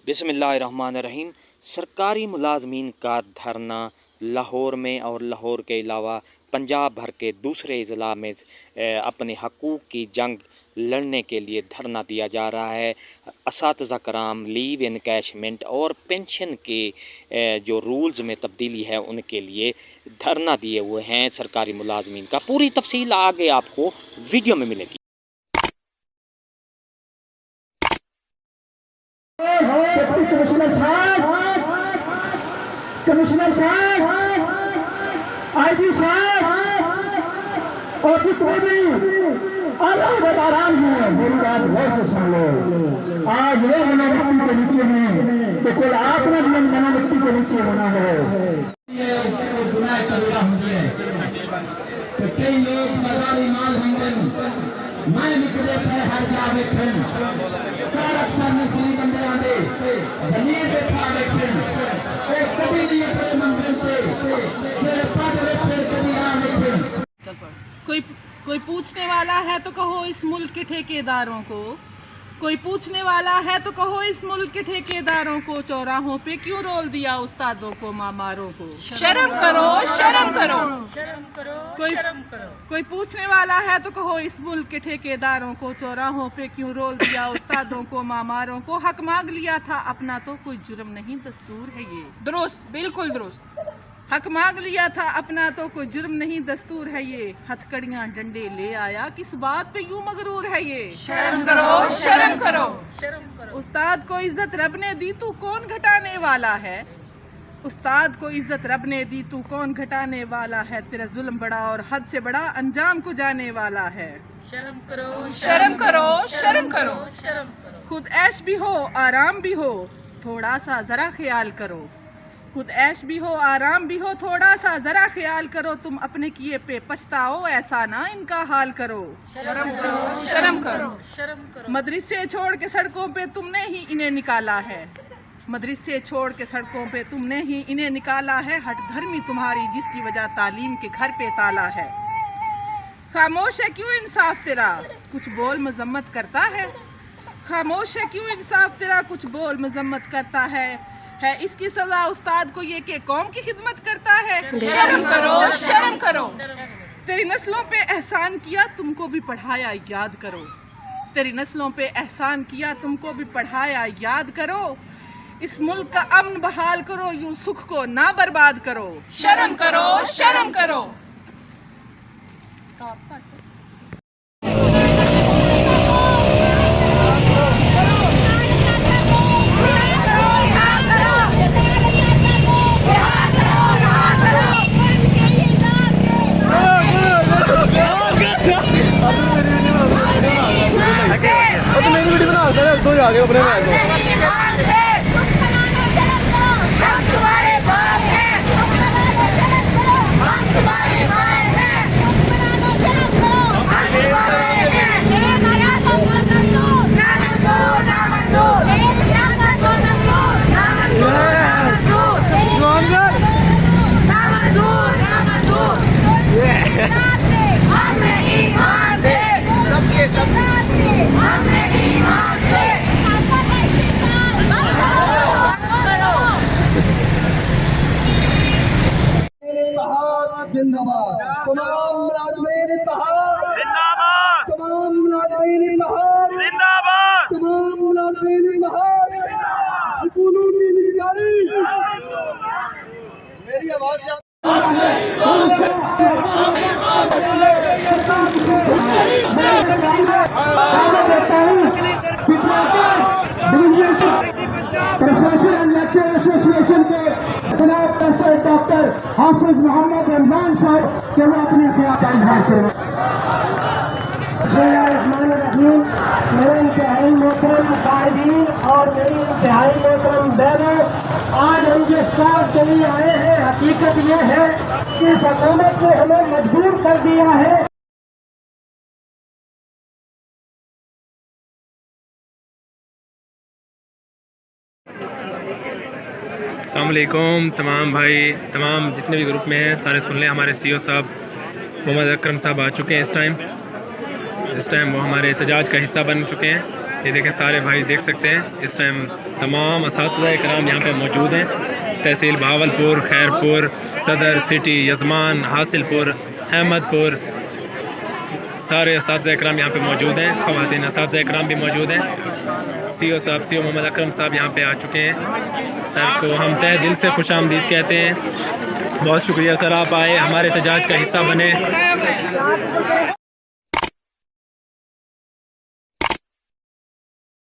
बिस्मिल्लाहिर्रहमानिर्रहीम। सरकारी मुलाजमीन का धरना लाहौर में और लाहौर के अलावा पंजाब भर के दूसरे ज़िला में अपने हकूक़ की जंग लड़ने के लिए धरना दिया जा रहा है। असातिज़ा कराम लीव इनकैशमेंट और पेंशन के जो रूल्स में तब्दीली है उनके लिए धरना दिए हुए हैं सरकारी मुलाजमीन का। पूरी तफसील आगे आपको वीडियो में मिलेगी। कमिश्नर साहब, आईजी साहब और जितने भी आराम हुए मेरी बात गौर से सुन लो। आज वो मनोवृत्ति के नीचे में तो कुल आपने भी मनोवृत्ति के नीचे होना है। तो कई लोग मजाली माल मंगन मैं निकले थे हर जा बैठन अक्सर नस्ली बंदे आते जमीन पे खा बैठे कभी नहीं अपने मंजिल पे मेरे पद बैठे कभी आ बैठे। कोई पूछने वाला है तो कहो इस मुल्क के ठेकेदारों को, कोई पूछने वाला है तो कहो इस मुल्क के ठेकेदारों को, चौराहों पे क्यों रोल दिया उस्तादों को मामारों को। शर्म करो, शर्म करो, कोई पूछने वाला है तो कहो इस मुल्क के ठेकेदारों को, चौराहों पे क्यों रोल दिया उस्तादों को मामारों को। हक मांग लिया था अपना तो कोई जुर्म नहीं दस्तूर है ये। दुरुस्त, बिल्कुल दुरुस्त। हक मांग लिया था अपना तो कोई जुर्म नहीं दस्तूर है ये। हथकड़ियां डंडे ले आया किस बात पे यूं मगरूर है ये। शर्म करो, शर्म करो, शर्म करो। उस्ताद को इज्जत रब ने दी तू कौन घटाने वाला है। उस्ताद को इज्जत रब ने दी तू कौन घटाने वाला है। तेरा जुल्म बड़ा और हद से बड़ा अंजाम को जाने वाला है। शर्म करो, शर्म करो, शर्म करो, शर्म करो। खुद ऐश भी हो आराम भी हो थोड़ा सा जरा ख्याल करो। खुद ऐश भी हो आराम भी हो थोड़ा सा जरा ख्याल करो। तुम अपने किए पे पछताओ ऐसा ना इनका हाल करो। शर्म करो, शर्म करो, शर्म करो। मदरसे छोड़ के सड़कों पे तुमने ही इन्हें निकाला है। मदरसे छोड़ के सड़कों पे तुमने ही इन्हें निकाला है। हट धर्मी तुम्हारी जिसकी वजह तालीम के घर पे ताला है। खामोश है क्यों इंसाफ तेरा कुछ बोल मजम्मत करता है। खामोश है क्यों इंसाफ तेरा कुछ बोल मजम्मत करता है इसकी सजा उस्ताद को ये कि कौम की खिदमत करता है। शर्म करो, शर्म करो। तेरी नस्लों पे एहसान किया तुमको भी पढ़ाया याद करो। तेरी नस्लों पे एहसान किया तुमको भी पढ़ाया याद करो। इस मुल्क का अमन बहाल करो यूं सुख को ना बर्बाद करो। शर्म करो, शर्म करो। आगे अपने में जिंदाबाद। तमाम मुलाजमीन इत्तेहाद जिंदाबाद। तमाम मुलाजमीन इत्तेहाद जिंदाबाद। तमाम मुलाजमीन इत्तेहाद स्कूलों की निगरानी। मेरी आवाज एसोसिएशन के डॉक्टर हाफिज मोहम्मद रमजान साहब के वो अपने मेरे इंतहाई मोहतरम कायदीन और मेरी इंतहाई मोहतरम बहनों, आज हम जिस बात के लिए आए हैं हकीकत ये है कि इस हुकूमत ने हमें मजबूर कर दिया है। अस्सलाम वालेकुम तमाम भाई, तमाम जितने भी ग्रुप में हैं सारे सुन लें। हमारे सीईओ साहब मोहम्मद अकरम साहब आ चुके हैं। इस टाइम वो हमारे एहतजाज का हिस्सा बन चुके हैं। ये देखें सारे भाई देख सकते हैं इस टाइम तमाम असातिज़ा कराम यहाँ पे मौजूद हैं। तहसील बहावलपुर, खैरपुर, सदर, सिटी, यजमान, हासिलपुर, अहमदपुर, सारे असातिज़ा कराम यहाँ पे मौजूद हैं। ख़वातीन असातिज़ा कराम भी मौजूद हैं। CO साहब, CO मोहम्मद अकरम साहब यहाँ पे आ चुके हैं। सर को हम तहे दिल से खुशामदीद कहते हैं। बहुत शुक्रिया सर, आप आए, हमारे एहतजाज का हिस्सा बने।